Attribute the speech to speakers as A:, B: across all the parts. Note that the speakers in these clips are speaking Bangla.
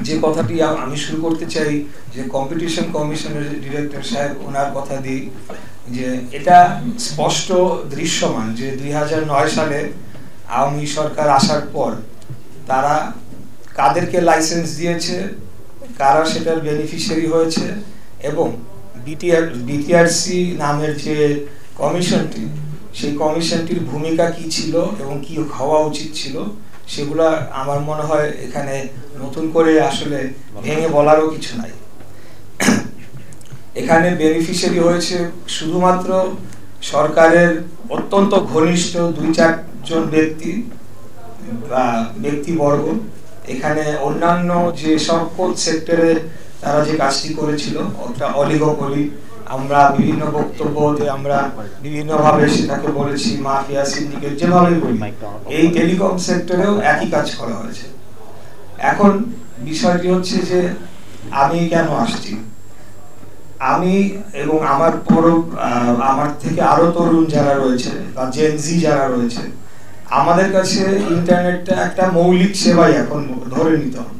A: যে কথাটি আমি শুরু করতে চাই যে কম্পিটিশন কমিশনের ডিরেক্টর সাহেব ওনার কথা দিই, যে এটা স্পষ্ট দৃশ্যমান যে 2009 সালে আওয়ামী সরকার আসার পর তারা কাদেরকে লাইসেন্স দিয়েছে, কারা সেটার বেনিফিশিয়ারি হয়েছে, এবং বিটিআরসি নামের যে কমিশনটি, সেই কমিশনটির ভূমিকা কি ছিল এবং কি হওয়া উচিত ছিল, সেগুলা আমার মনে হয় এখানে নতুন করে আসলে ভেঙে বলারও কিছু নাই। এখানে বেনিফিশিয়ারি হয়েছে শুধুমাত্র সরকারের অত্যন্ত ঘনিষ্ঠ 2-4 ব্যক্তি বা ব্যক্তিবর্গ। এখানে অন্যান্য যে সকল সেক্টরে তারা যে কাজটি করেছিল একটা অলিগলি, আমরা বিভিন্ন বক্তব্যতে আমরা বিভিন্নভাবে সেটাকে বলেছি মাফিয়া সিন্ডিকেট, যেভাবে বলি এই টেলিকম সেক্টরেও একই কাজ করা হয়েছে। এখন বিষয়টি হচ্ছে যে আমি কেন আসছি, আমি এবং আমার থেকে আরো তরুণ যারা রয়েছে বা জেনজি যারা রয়েছে, আমাদের কাছে ইন্টারনেটটা একটা মৌলিক সেবাই এখন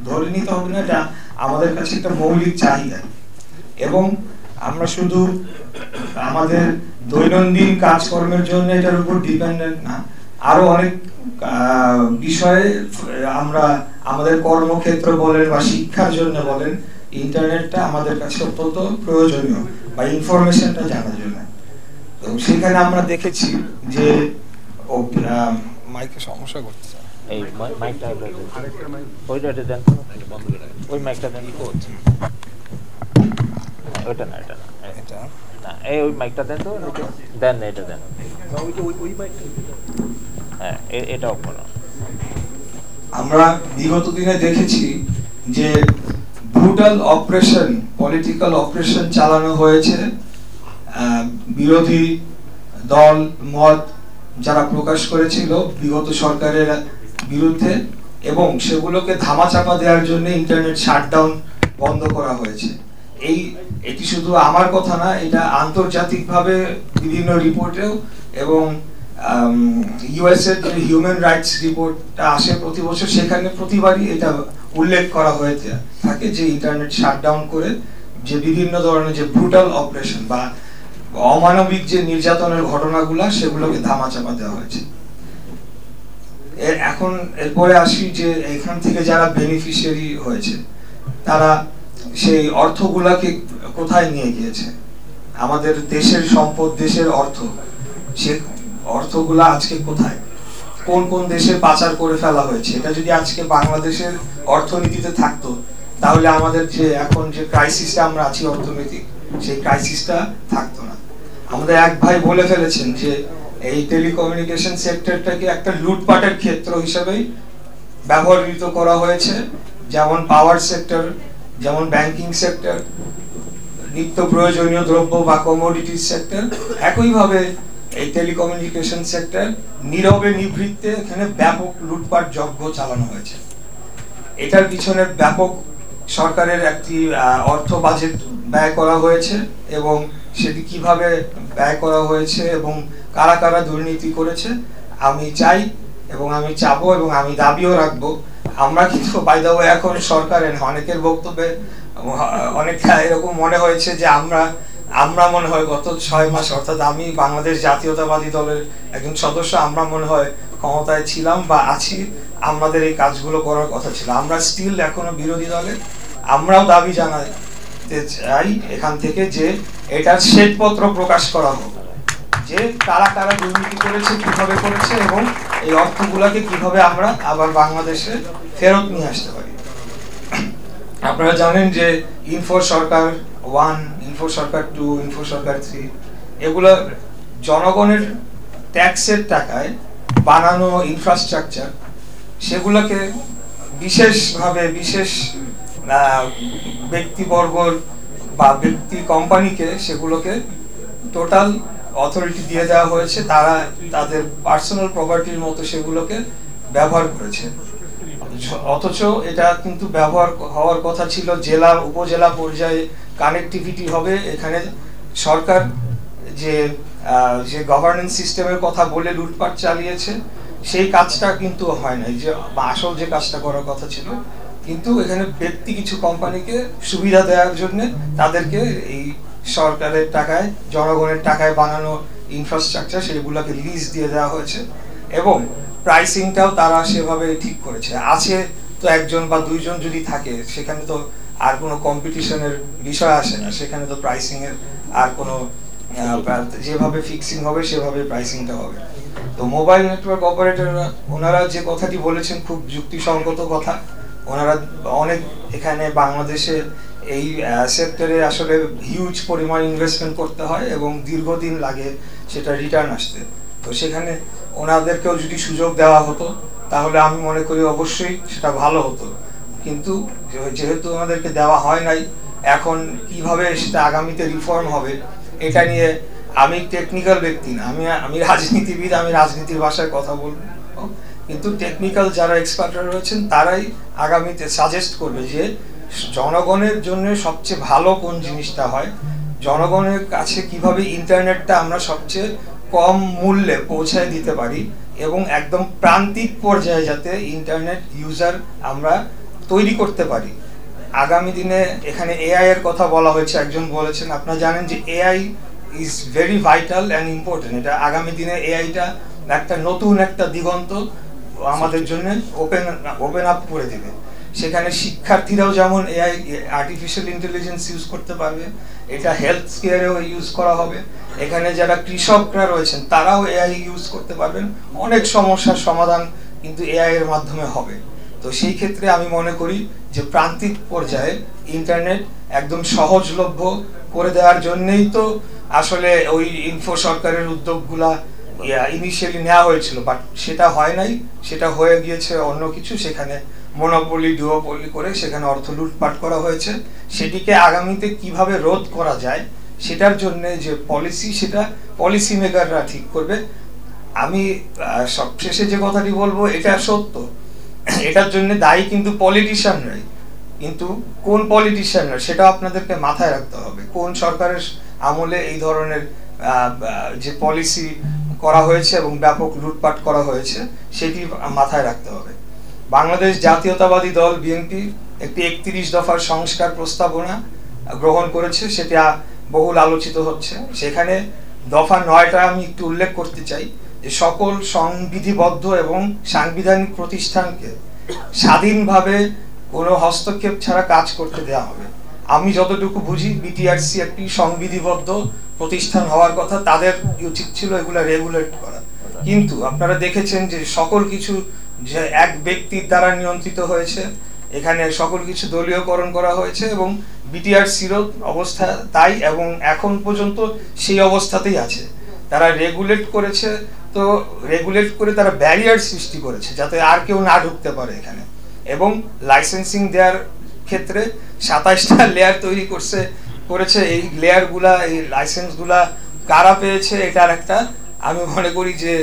A: ধরে নিতে হবে না, এটা আমাদের কাছে একটা মৌলিক চাহিদা। এবং আমরা শুধু আমাদের দৈনন্দিন কাজকর্মের জন্য এটার উপর ডিপেন্ডেন্ট না, আরো অনেক বিষয়ে আমরা আমাদের কর্মক্ষেত্র বলেন বা শিক্ষার জন্য বলেন, ইন্টারনেটটা আমাদের কাছে অত্যন্ত প্রয়োজনীয় বা ইনফরমেশনটা জানার জন্য। তো সেখানে আমরা দেখেছি যে মাইকে সমস্যা করতেছে,
B: এই মাইকটা ওইটা দেন, ওই মাইকটা দেন, ওইটা না, এটা না, এটা না, এই ওই মাইকটা দেন তো, দেন না, এটা দেন, হ্যাঁ এটা অফ করো।
A: আমরা বিগত দিনে দেখেছি যে ব্রুটাল অপারেশন, পলিটিক্যাল অপারেশন চালানো হয়েছে বিরোধী দল মত যারা প্রকাশ করেছিল বিগত সরকারের বিরুদ্ধে, এবং সেগুলোকে ধামাচাপা দেওয়ার জন্য ইন্টারনেট শাটডাউন বন্ধ করা হয়েছে। এটি শুধু আমার কথা না, এটা আন্তর্জাতিকভাবে বিভিন্ন রিপোর্টেও, এবং ইউএস এর যে হিউম্যান রাইটস রিপোর্টটা আসে প্রতি বছর, সেখানে প্রতিবারই এটা উল্লেখ করা হয়ে থাকে যে ইন্টারনেট শাটডাউন করে যে বিভিন্ন ধরনের যে ব্রুটাল অপারেশন বা অমানবিক যে নির্যাতনের ঘটনাগুলো, সেগুলোকে ধামাচাপা দেওয়া হয়েছে। এখন এরপরে আসি যে এখান থেকে যারা বেনিফিশিয়ারি হয়েছে তারা সেই অর্থগুলাকে কোথায় নিয়ে গিয়েছে। আমাদের দেশের সম্পদ, দেশের অর্থ, সে অর্থগুলা আজকে কোথায়, কোন কোন দেশে পাচার করে ফেলা হয়েছে। এটা যদি আজকে বাংলাদেশের অর্থনীতিতে থাকতো, তাহলে আমাদের যে এখন যে ক্রাইসিসে আমরা আছি অর্থনৈতিক, সেই ক্রাইসিসটা থাকতো না। আমাদের এক ভাই বলে ফেলেছেন যে এই টেলিকমিউনিকেশন সেক্টরটাকে একটা লুটপাটের ক্ষেত্র হিসেবেই ব্যবহৃত করা হয়েছে, যেমন পাওয়ার সেক্টর, যেমন ব্যাংকিং সেক্টর, নিত্য প্রয়োজনীয় দ্রব্য বা কমোডিটিস সেক্টর, একইভাবে এই টেলিকমিউনিকেশন সেক্টর নীরবে নিভৃতে এখানে ব্যাপক লুটপাট যজ্ঞ চালানো হয়েছে। এটার পিছনে ব্যাপক সরকারের একটি অর্থ বাজেট ব্যয় করা হয়েছে, এবং সেটি কিভাবে ব্যয় করা হয়েছে এবং কারা কারা দুর্নীতি করেছে আমি চাই এবং আমি চাবো এবং আমি দাবিও রাখবো। আমরা কিন্তু বাই দ্য ওয়ে এখন সরকারের অনেকের বক্তব্যে অনেকটা এরকম মনে হয়েছে যে আমরা মনে হয় গত 6 মাস, অর্থাৎ আমি বাংলাদেশ জাতীয়তাবাদী দলের একজন সদস্য, আমরা মনে হয় ক্ষমতায় ছিলাম বা আছি, আমাদের এই কাজগুলো করার কথা ছিল। আমরা স্টিল এখনো বিরোধী দলে, আমরাও দাবি জানাতে চাই এখান থেকে যে এটার শ্বেতপত্র প্রকাশ করা হোক, যে কারা কারা দুর্নীতি করেছে, কিভাবে করেছে, এবং এই অর্থগুলোকে কিভাবে আমরা আবার বাংলাদেশে ফেরত নিয়ে আসতে পারি। আপনারা জানেন যে ইনফো সরকার 1, ইনফো সরকার 2, ইনফো সরকার 3, এগুলো জনগণের ট্যাক্সের টাকায় বানানো ইনফ্রাস্ট্রাকচার, সেগুলোকে বিশেষভাবে বিশেষ ব্যক্তিবর্গর বা ব্যক্তি কোম্পানিকে সেগুলোকে টোটাল অথরিটি দিয়ে দেওয়া হয়েছে, তারা তাদের পার্সোনাল প্রপার্টির মতো সেগুলোকে ব্যবহার করেছে। অথচ এটা কিন্তু ব্যবহার হওয়ার কথা ছিল জেলা উপজেলা পর্যায়ে, কানেক্টিভিটি হবে। এখানে সরকার যে গভর্নেন্স সিস্টেমের কথা বলে লুটপাট চালিয়েছে, সেই কাজটা কিন্তু হয় নাই, যে আসল যে কাজটা করার কথা ছিল কিন্তু এখানে ব্যক্তি কিছু কোম্পানিকে সুবিধা দেওয়ার জন্য তাদেরকে এই সরকারের টাকায় জনগণের টাকায় বানানো ইনফ্রাস্ট্রাকচার সেগুলোকে লিজ দিয়ে দেওয়া হয়েছে এবং প্রাইসিংটাও তারা সেভাবে ঠিক করেছে। আছে তো একজন বা দুইজন যদি থাকে সেখানে তো আর কোনো কম্পিটিশনের বিষয় আসে না, সেখানে তো প্রাইসিং এর আর কোনো যেভাবে ফিক্সিং হবে সেভাবে প্রাইসিংটা হবে। তো মোবাইল নেটওয়ার্ক অপারেটররা ওনারা যে কথাটি বলেছেন খুব যুক্তিসঙ্গত কথা। ওনারা অনেক এখানে বাংলাদেশে এই সেক্টরে আসলে হিউজ পরিমাণ ইনভেস্টমেন্ট করতে হয় এবং দীর্ঘদিন লাগে সেটা রিটার্ন আসতে। তো সেখানে ওনাদেরকেও যদি সুযোগ দেওয়া হতো তাহলে আমি মনে করি অবশ্যই সেটা ভালো হতো, কিন্তু যেহেতু আমাদেরকে দেওয়া হয় নাই, এখন কিভাবে সেটা আগামীতে রিফর্ম হবে এটা নিয়ে আমি টেকনিক্যাল ব্যক্তি না, আমি রাজনীতিবিদ, আমি রাজনীতির ভাষায় কথা বলবো, কিন্তু টেকনিক্যাল যারা এক্সপার্টরা রয়েছেন তারাই আগামীতে সাজেস্ট করবে যে জনগণের জন্য সবচেয়ে ভালো কোন জিনিসটা হয়, জনগণের কাছে কিভাবে ইন্টারনেটটা আমরা সবচেয়ে কম মূল্যে পৌঁছায় দিতে পারি এবং একদম প্রান্তিক পর্যায়ে যাতে ইন্টারনেট ইউজার আমরা তৈরি করতে পারি। আগামী দিনে এখানে এআই এর কথা বলা হয়েছে, একজন বলেছেন, আপনারা জানেন যে AI is very vital and important. এটা আগামী দিনে এআইটা একটা নতুন একটা দিগন্ত আমাদের জন্য ওপেন আপ করে দেবে। সেখানে শিক্ষার্থীরাও যেমন এআই আর্টিফিশিয়াল ইন্টেলিজেন্স ইউজ করতে পারবে, এটা হেলথ কেয়ারেও ইউজ করা হবে। এখানে যারা কৃষকরা রয়েছেন তারাও এআই ইউজ করতে পারবেন, অনেক সমস্যার সমাধান কিন্তু এআই এর মাধ্যমে হবে। তো সেই ক্ষেত্রে আমি মনে করি যে প্রান্তিক পর্যায়ে ইন্টারনেট একদম সহজলভ্য করে দেওয়ার জন্যই তো আসলে ওই ইনফো সরকারের উদ্যোগগুলা ইনিশিয়ালি নেওয়া হয়েছিল, বাট সেটা হয় নাই, সেটা হয়ে গিয়েছে অন্য কিছু। সেখানে মনোপলি ডুওপলি করে সেখানে অর্থ লুটপাট করা হয়েছে। সেটিকে আগামীতে কিভাবে রোধ করা যায় সেটার জন্য যে পলিসি, সেটা পলিসি মেকাররা ঠিক করবে। আমি সবশেষে যে কথাটি বলবো এটা সত্য, এটার জন্য দায়ী কিন্তু পলিটিশিয়ানরাই, কিন্তু কোন পলিটিশিয়ানরা সেটা আপনাদেরকে মাথায় রাখতে হবে। কোন সরকারের আমলে এই ধরনের যে পলিসি করা হয়েছে এবং ব্যাপক লুটপাট করা হয়েছে সেটি মাথায় রাখতে হবে। বাংলাদেশ জাতীয়তাবাদী দল বিএনপি একটি 31 দফার সংস্কার প্রস্তাবনা গ্রহণ করেছে, সেটা বহুল আলোচিত হচ্ছে। সেখানে দফা 9টা আমি একটু উল্লেখ করতে চাই যে সকল সংবিধিবদ্ধ এবং সাংবিধানিক প্রতিষ্ঠানকে স্বাধীনভাবে কোনো হস্তক্ষেপ ছাড়া কাজ করতে দেওয়া হবে। আমি যতটুকু বুঝি বিটিআরসি একটি সংবিধিবদ্ধ প্রতিষ্ঠান হওয়ার কথা, তাদের উচিত ছিল এগুলা রেগুলেট করা, কিন্তু আপনারা দেখেছেন যে সকল কিছু যে এক ব্যক্তির দ্বারা নিয়ন্ত্রিত হয়েছে, এখানে সকল কিছু দলীয়করণ করা হয়েছে এবং বিটিআরসিরও অবস্থা তাই, এবং এখন পর্যন্ত সেই অবস্থাতেই আছে। তারা রেগুলেট করেছে, তো রেগুলেট করে তারা ব্যারিয়ার সৃষ্টি করেছে যাতে আর কেউ না ঢুকতে পারে এখানে, এবং লাইসেন্সিং দেওয়ার ক্ষেত্রে 27টা লেয়ার তৈরি করেছে। এই লেয়ারগুলা, এই লাইসেন্সগুলা কারা পেয়েছে এটার একটা আমি মনে করি যে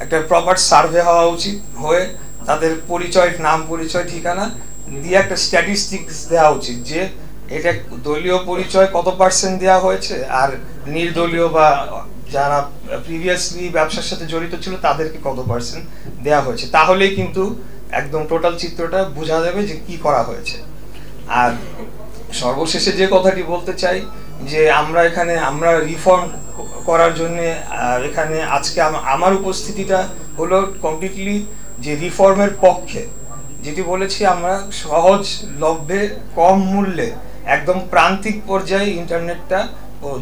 A: একটা প্রপার সার্ভে হওয়া উচিত, হয়ে তাদের পরিচয়, নাম, পরিচয়, ঠিকানা দিয়ে একটা স্ট্যাটিস্টিক্স দেওয়া উচিত যে এটা দলীয় পরিচয় কত % দেওয়া হয়েছে আর নির্দলীয় বা যারা প্রিভিয়াসলি ব্যবসার সাথে জড়িত ছিল তাদেরকে কত % দেওয়া হয়েছে। তাহলেই কিন্তু একদম টোটাল চিত্রটা বোঝা যাবে যে কি করা হয়েছে। আর সর্বশেষে যে কথাটি বলতে চাই যে আমরা রিফর্ম করার জন্য এখানে আজকে আমার উপস্থিতিটা হলো কমপ্লিটলি যে রিফর্মের পক্ষে। যেটি বলেছি, আমরা সহজলভ্যে কম মূল্যে একদম প্রান্তিক পর্যায়ে ইন্টারনেটটা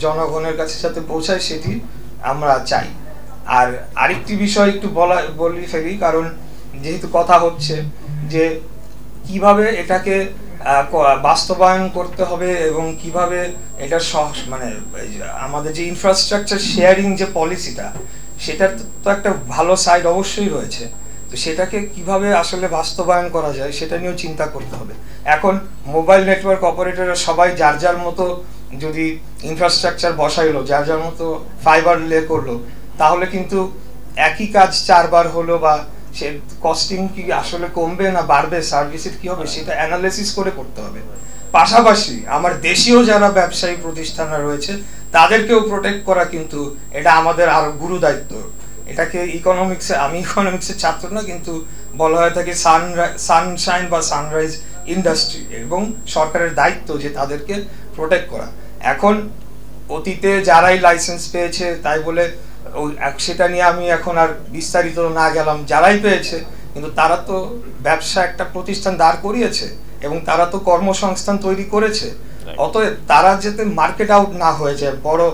A: জনগণের কাছে যাতে পৌঁছায় সেটি আমরা চাই। আর আরেকটি বিষয় একটু বলি ফেলি, কারণ যেহেতু কথা হচ্ছে যে কিভাবে এটাকে বাস্তবায়ন করতে হবে এবং কিভাবে এটা মানে আমাদের যে ইনফ্রাস্ট্রাকচার শেয়ারিং যে পলিসিটা, সেটার তো একটা ভালো সাইড অবশ্যই রয়েছে। তো সেটাকে কিভাবে আসলে বাস্তবায়ন করা যায় সেটা নিয়েও চিন্তা করতে হবে। এখন মোবাইল নেটওয়ার্ক অপারেটররা সবাই যার যার মতো যদি ইনফ্রাস্ট্রাকচার বসাইলো, যার যার মতো ফাইবার লে করলো, তাহলে কিন্তু একই কাজ 4 বার হলো বা সে কস্টিং কি আসলে কমবে না বাড়বে, সার্ভিসের কি হবে সেটা অ্যানালাইসিস করে করতে হবে। পাশাপাশি আমার দেশীয় যারা ব্যবসায়ী প্রতিষ্ঠানরা রয়েছে তাদেরকেও প্রোটেক্ট করা কিন্তু এটা আমাদের আরো গুরু দায়িত্ব। এটাকে আমি ইকোনমিক্সের ছাত্র না, কিন্তু বলা হয়ে থাকে সানশাইন বা সানরাইজ ইন্ডাস্ট্রি এবং সরকারের দায়িত্ব যে তাদেরকে প্রোটেক্ট করা। এখন অতীতে যারাই লাইসেন্স পেয়েছে তাই বলে সেটা নিয়ে আমি এখন আর বিস্তারিত না গেলাম, যারাই পেয়েছে কিন্তু তারা তো ব্যবসা একটা প্রতিষ্ঠান দাঁড় করিয়েছে এবং তারা তো কর্মসংস্থান তৈরি করেছে। অতএব তারা যাতে মার্কেট আউট না হয়ে যায় বড়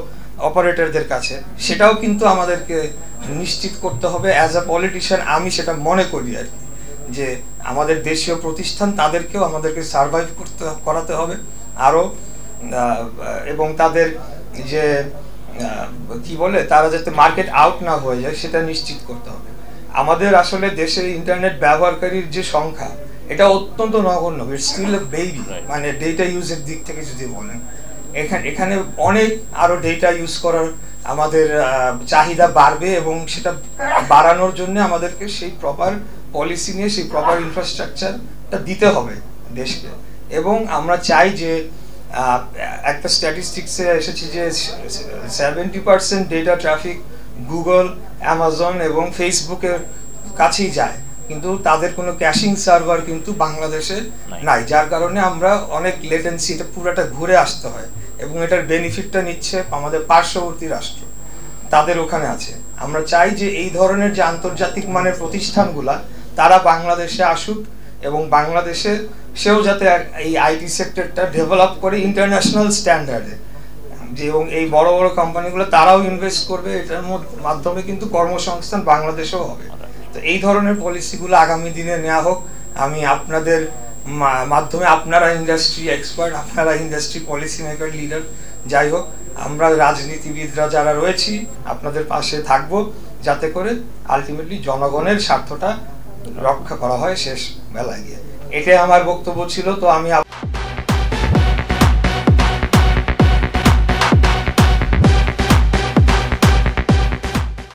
A: অপারেটরদের কাছে, সেটাও কিন্তু আমাদেরকে নিশ্চিত করতে হবে। অ্যাজ আ পলিটিশিয়ান আমি সেটা মনে করি আর কি, যে আমাদের দেশীয় প্রতিষ্ঠান তাদেরকেও আমাদেরকে সার্ভাইভ করাতে হবে আরও, এবং তাদের যে কি বলে তারা যাতে মার্কেট আউট না হয়ে যায় সেটা নিশ্চিত করতে হবে। আমাদের আসলে দেশে ইন্টারনেট ব্যবহারকারীর যে সংখ্যা এটা অত্যন্ত নগণ্য, ইটস স্টিল এ বেবি, মানে ডেটা ইউজের দিক থেকে যদি বলেন এখানে অনেক আরো ডেটা ইউজ করার আমাদের চাহিদা বাড়বে এবং সেটা বাড়ানোর জন্য আমাদেরকে সেই প্রপার পলিসি নিয়ে সেই প্রপার ইনফ্রাস্ট্রাকচারটা দিতে হবে দেশকে। এবং আমরা চাই যে একটা স্ট্যাটিস্টিক্সে এসেছে যে 70% ডেটা ট্রাফিক গুগল, অ্যামাজন এবং ফেসবুকের কাছেই যায়, কিন্তু তাদের কোনো ক্যাশিং সার্ভার কিন্তু বাংলাদেশে নাই, যার কারণে আমরা অনেক লেটেন্সি এটা পুরোটা ঘুরে আসতে হয় এবং এটার বেনিফিটটা নিচ্ছে আমাদের পার্শ্ববর্তী রাষ্ট্র, তাদের ওখানে আছে। আমরা চাই যে এই ধরনের যে আন্তর্জাতিক মানের প্রতিষ্ঠানগুলা তারা বাংলাদেশে আসুক এবং বাংলাদেশে সেও যাতে এই আইটি সেক্টরটা ডেভেলপ করে ইন্টারন্যাশনাল স্ট্যান্ডার্ডে, যে এবং এই বড় বড় কোম্পানিগুলো তারাও ইনভেস্ট করবে, এটার মাধ্যমে কিন্তু কর্মসংস্থান বাংলাদেশেও হবে। তো এই ধরনের পলিসিগুলো আগামী দিনে নেওয়া হোক। আমি আপনাদের মাধ্যমে, আপনারা ইন্ডাস্ট্রি এক্সপার্ট, আপনারা ইন্ডাস্ট্রি পলিসি মেকার, লিডার, যাই হোক আমরা রাজনীতিবিদরা যারা রয়েছি আপনাদের পাশে থাকব, যাতে করে আলটিমেটলি জনগণের স্বার্থটা রক্ষা করা হয় শেষ বেলায় গিয়ে। এটাই আমার বক্তব্য ছিল। তো আমি